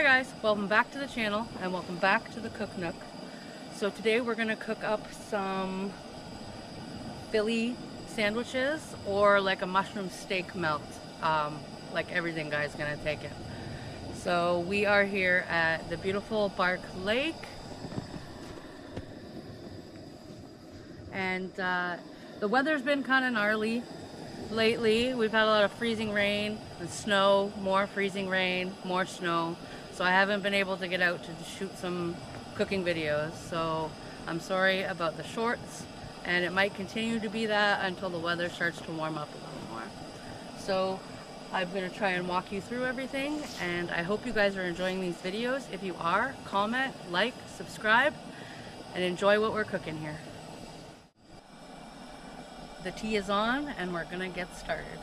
Hi guys, welcome back to the channel and welcome back to the Cook Nook. So today we're gonna cook up some Philly sandwiches or like a mushroom steak melt. Like everything guys gonna take it. So we are here at the beautiful Bark Lake. And the weather's been kind of gnarly lately. We've had a lot of freezing rain and snow, more freezing rain, more snow. So I haven't been able to get out to shoot some cooking videos. So I'm sorry about the shorts, and it might continue to be that until the weather starts to warm up a little more. So I'm going to try and walk you through everything, and I hope you guys are enjoying these videos. If you are, comment, like, subscribe, and enjoy what we're cooking here. The tea is on and we're gonna get started.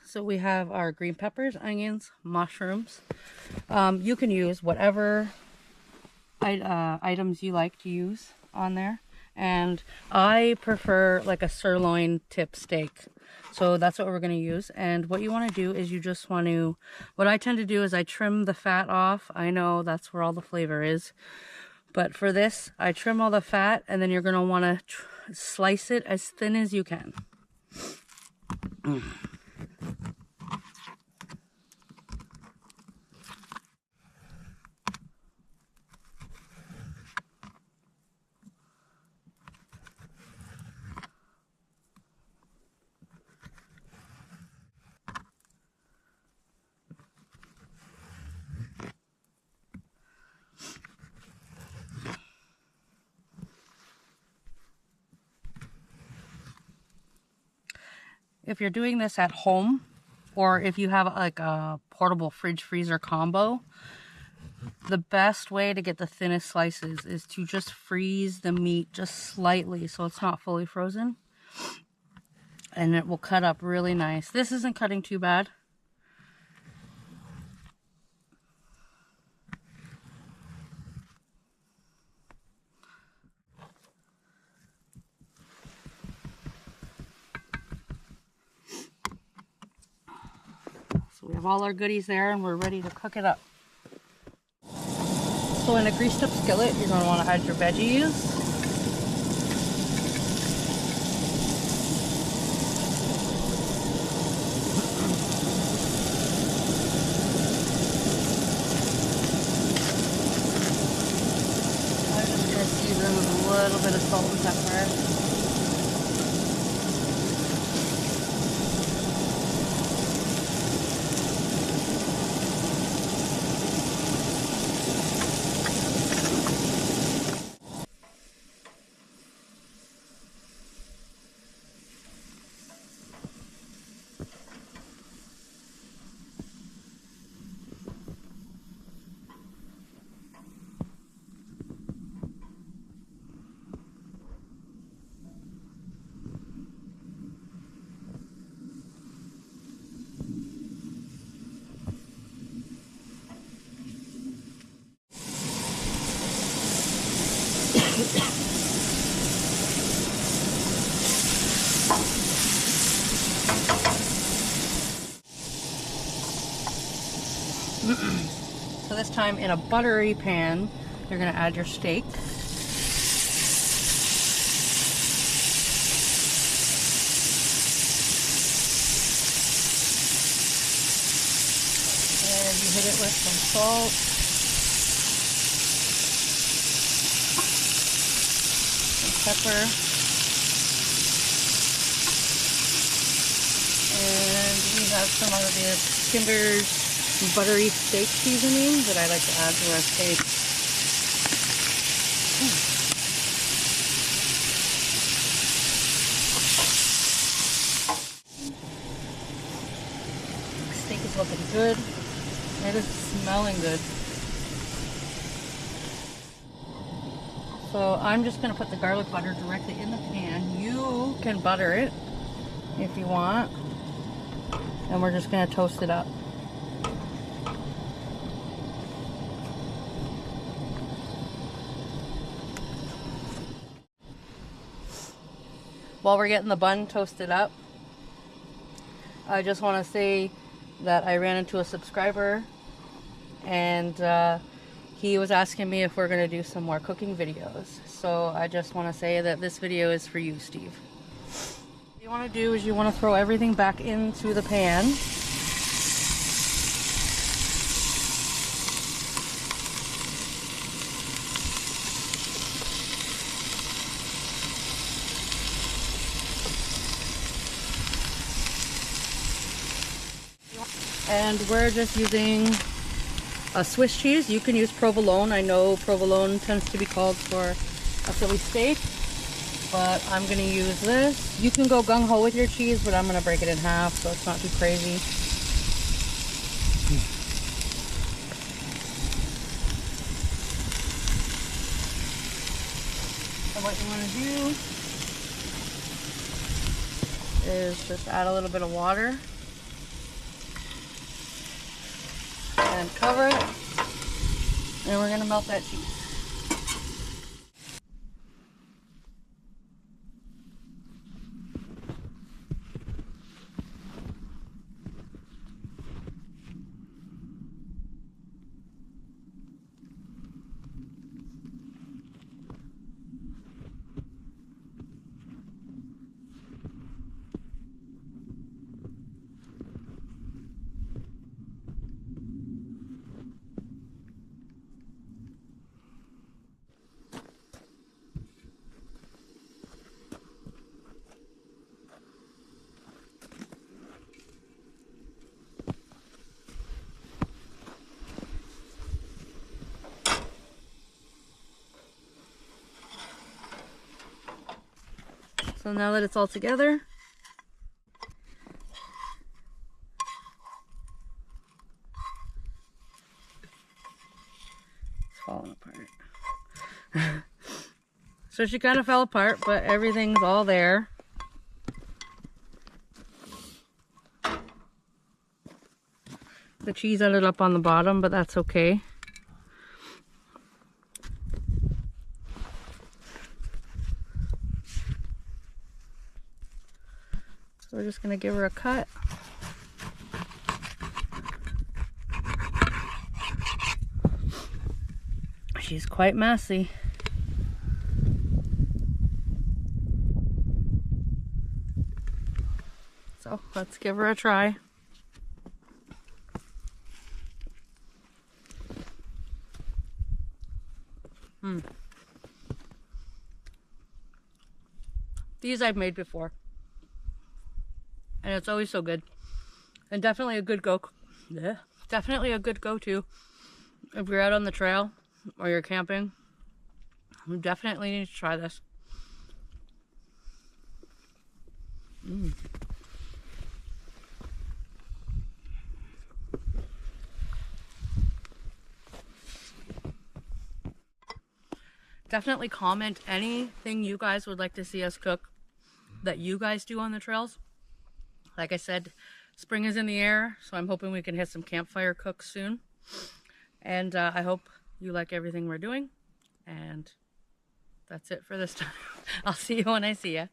So we have our green peppers, onions, mushrooms. You can use whatever items you like to use on there. And I prefer like a sirloin tip steak. So that's what we're going to use. And what you want to do is you just want to, what I tend to do is I trim the fat off. I know that's where all the flavor is. But for this, I trim all the fat, and then you're going to want to slice it as thin as you can. If you're doing this at home, or if you have like a portable fridge freezer combo, the best way to get the thinnest slices is to just freeze the meat just slightly so it's not fully frozen. And it will cut up really nice. This isn't cutting too bad. So we have all our goodies there and we're ready to cook it up. So in a greased up skillet, you're going to want to add your veggies. I'm just going to season with a little bit of salt and pepper. So this time in a buttery pan, you're going to add your steak. And you hit it with some salt. Some pepper. And we have some of the Kinder's buttery steak seasoning that I like to add to our steak. Steak is looking good. It is smelling good. So I'm just going to put the garlic butter directly in the pan. You can butter it if you want. And we're just going to toast it up. While we're getting the bun toasted up, I just want to say that I ran into a subscriber and he was asking me if we're going to do some more cooking videos. So I just want to say that this video is for you, Steve. What you want to do is you want to throw everything back into the pan. And we're just using a Swiss cheese. You can use provolone. I know provolone tends to be called for a Philly steak, but I'm going to use this. You can go gung-ho with your cheese, but I'm going to break it in half so it's not too crazy. So what you want to do is just add a little bit of water. And cover it, and we're going to melt that cheese. So now that it's all together, it's falling apart. So she kind of fell apart, but everything's all there. The cheese ended up on the bottom, but that's okay. So we're just going to give her a cut. She's quite messy. So let's give her a try. These I've made before, and it's always so good, and definitely a good definitely a good go-to if you're out on the trail or you're camping. You definitely need to try this. Definitely comment anything you guys would like to see us cook that you guys do on the trails. Like I said, spring is in the air, so I'm hoping we can hit some campfire cooks soon. And I hope you like everything we're doing. And that's it for this time. I'll see you when I see you.